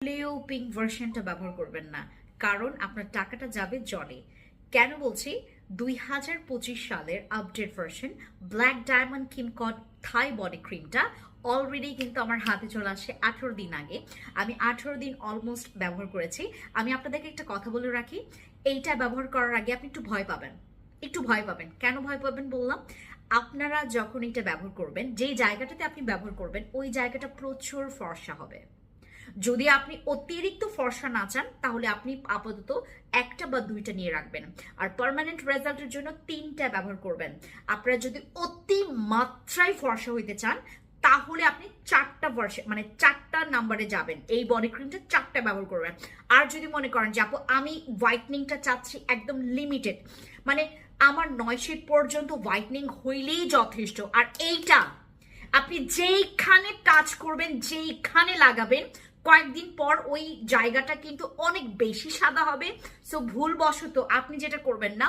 প্লেও pink ভার্সনটা ব্যবহার করবেন না, কারণ আপনার টাকাটা যাবে জলে। কেন বলছি? 2025 সালের আপডেট ভার্সন ব্ল্যাক ডায়মন্ড কিমকট থাই বডি ক্রিমটা অলরেডি কিন্তু আমার হাতে চলে আসে 18 দিন আগে। আমি 18 দিন অলমোস্ট ব্যবহার করেছি। আমি আপনাদেরকে একটা কথা বলে রাখি, এইটা ব্যবহার করার আগে আপনি একটু ভয় পাবেন, একটু ভয় পাবেন। কেন ভয় পাবেন বললাম? আপনারা যখন এটা ব্যবহার করবেন, যেই জায়গাটাতে আপনি ব্যবহার করবেন ওই জায়গাটা প্রচুর ফর্সা হবে। যদি আপনি অতিরিক্ত ফর্সা না চান তাহলে আপনি আপাতত একটা বা দুইটা নিয়ে রাখবেন, আর পার্মানেন্ট রেজাল্টের জন্য 3টা ব্যবহার করবেন। আপনারা যদি অতি মাত্রায় ফর্সা হইতে চান তাহলে আপনি 4টা ভার্সন মানে 4টা নাম্বারে যাবেন, এই বডি ক্রিমটা 4টা ব্যবহার করবেন। আর যদি মনে করেন যে আপু আমি হোয়াইটনিংটা চাচ্ছি একদম লিমিটেড, মানে আমার 9 শেড পর্যন্ত হোয়াইটনিং হইলেই যথেষ্ট, আর এইটা আপনি যেইখানে টাচ করবেন যেইখানে লাগাবেন কয়েকদিন পর ওই জায়গাটা কিন্তু অনেক বেশি সাদা হবে। সো ভুলবশত আপনি যেটা করবেন না,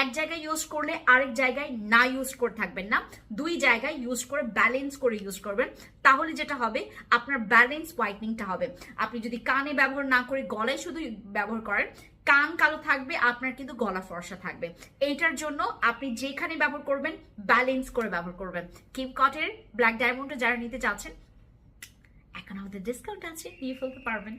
এক জায়গায় ইউজ করলে আরেক জায়গায় না ইউজ করে থাকবেন না, দুই জায়গায় ইউজ করে ব্যালেন্স করে ইউজ করবেন। তাহলে যেটা হবে আপনার ব্যালেন্স হোয়াইটনিংটা হবে। আপনি যদি কানে ব্যবহার না করে গলায় শুধু ব্যবহার করেন, কান কালো থাকবে, আপনার কিন্তু গলা ফর্সা থাকবে। এইটার জন্য আপনি যেখানে ব্যবহার করবেন ব্যালেন্স করে ব্যবহার করবেন। কিমকটের ব্ল্যাক ডায়মন্ডটা যারা নিতে চাচ্ছেন, এখন আমাদের ডিসকাউন্ট আছে, নিয়ে ফেলতে পারবেন।